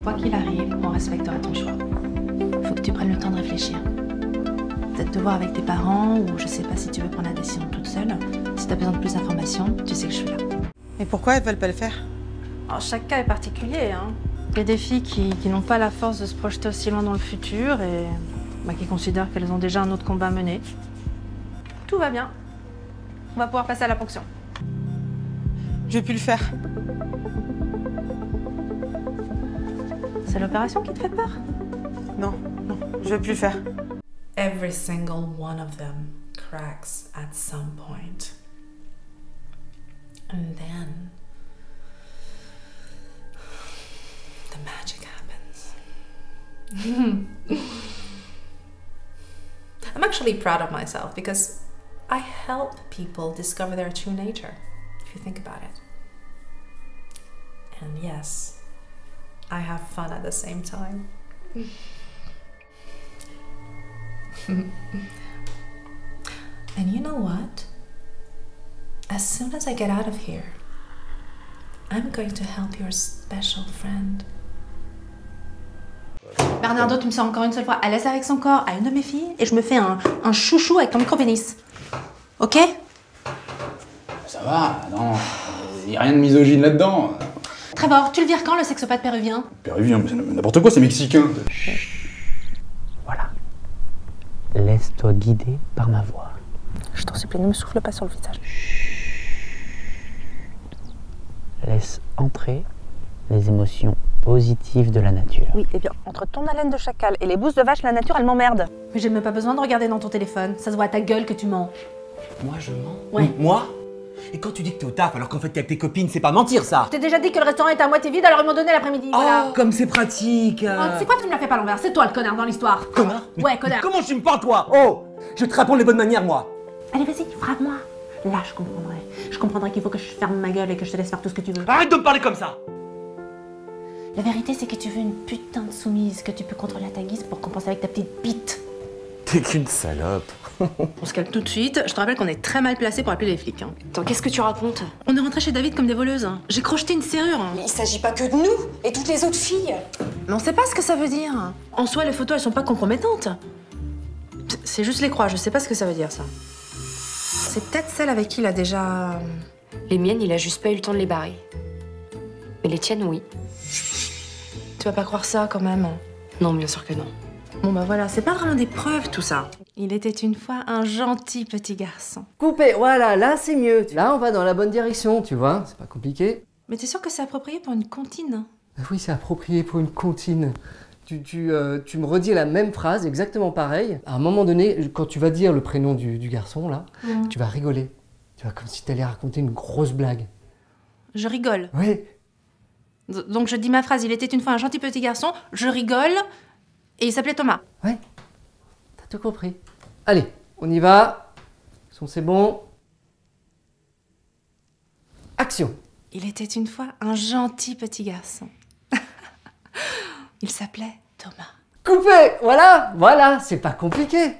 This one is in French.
Quoi qu'il arrive, on respectera ton choix. Faut que tu prennes le temps de réfléchir. Peut-être te voir avec tes parents, ou je sais pas si tu veux prendre la décision toute seule. Si t'as besoin de plus d'informations, tu sais que je suis là. Mais pourquoi elles veulent pas le faire? Alors, chaque cas est particulier, hein. Il y a des filles qui n'ont pas la force de se projeter aussi loin dans le futur et qui considèrent qu'elles ont déjà un autre combat à mener. Tout va bien. On va pouvoir passer à la ponction. Je vais plus le faire. C'est l'opération qui te fait peur? Non, non, je vais plus le faire. Every single one of them cracks at some point. And then the magic happens. I'm actually proud of myself because I help people discover their true nature, if you think about it. And yes, I have fun at the same time. And you know what? As soon as I get out of here, I'm going to help your special friend. Bernardo, tu me sens encore une seule fois à l'aise avec son corps, à une de mes filles, et je me fais un chouchou avec ton micro-pénis. Ok? Ça va, non, y a rien de misogyne là-dedans. Trevor, tu le vires quand, le sexopathe péruvien? Péruvien, mais c'est n'importe quoi, c'est mexicain. Voilà. Laisse-toi guider par ma voix. Je t'en supplie, ne me souffle pas sur le visage. Laisse entrer les émotions positives de la nature. Oui, et bien, entre ton haleine de chacal et les bousses de vache, la nature, elle m'emmerde. Mais j'ai même pas besoin de regarder dans ton téléphone. Ça se voit à ta gueule que tu mens. Moi, je mens? Ouais. Moi? Et quand tu dis que t'es au taf alors qu'en fait t'es avec tes copines, c'est pas mentir ça! Je t'ai déjà dit que le restaurant était à moitié vide, alors ils m'ont donné l'après-midi, voilà. Oh, comme c'est pratique! C'est quoi, tu me l'as fait pas à l'envers? C'est toi le connard dans l'histoire. Connard? Ouais, connard. Comment tu me parles, toi? Oh! Je vais te répondre les bonnes manières, moi! Allez, vas-y, frappe-moi. Là, je comprendrai. Je comprendrai qu'il faut que je ferme ma gueule et que je te laisse faire tout ce que tu veux. Arrête de me parler comme ça! La vérité, c'est que tu veux une putain de soumise que tu peux contrôler à ta guise pour compenser avec ta petite bite. T'es qu'une salope. On se calme tout de suite. Je te rappelle qu'on est très mal placé pour appeler les flics. Hein. Attends, qu'est-ce que tu racontes? On est rentré chez David comme des voleuses. Hein. J'ai crocheté une serrure. Mais il s'agit pas que de nous et toutes les autres filles. Mais on sait pas ce que ça veut dire. En soi, les photos, elles sont pas compromettantes. C'est juste les croix, je sais pas ce que ça veut dire, ça. C'est peut-être celle avec qui il a déjà... Les miennes, il a juste pas eu le temps de les barrer. Mais les tiennes, oui. Tu vas pas croire ça, quand même. Non, bien sûr que non. Bon bah voilà, c'est pas vraiment des preuves, tout ça. Il était une fois un gentil petit garçon. Coupé, voilà, là c'est mieux. Là on va dans la bonne direction, tu vois, c'est pas compliqué. Mais t'es sûr que c'est approprié pour une comptine? Oui, c'est approprié pour une comptine. Tu me redis la même phrase, exactement pareil. À un moment donné, quand tu vas dire le prénom du garçon, là, tu vas rigoler. Tu vois, comme si t'allais raconter une grosse blague. Je rigole. Oui. Donc je dis ma phrase, il était une fois un gentil petit garçon, je rigole, et il s'appelait Thomas. Ouais, t'as tout compris. Allez, on y va. C'est bon. Action. Il était une fois un gentil petit garçon. Il s'appelait Thomas. Coupé, voilà, c'est pas compliqué.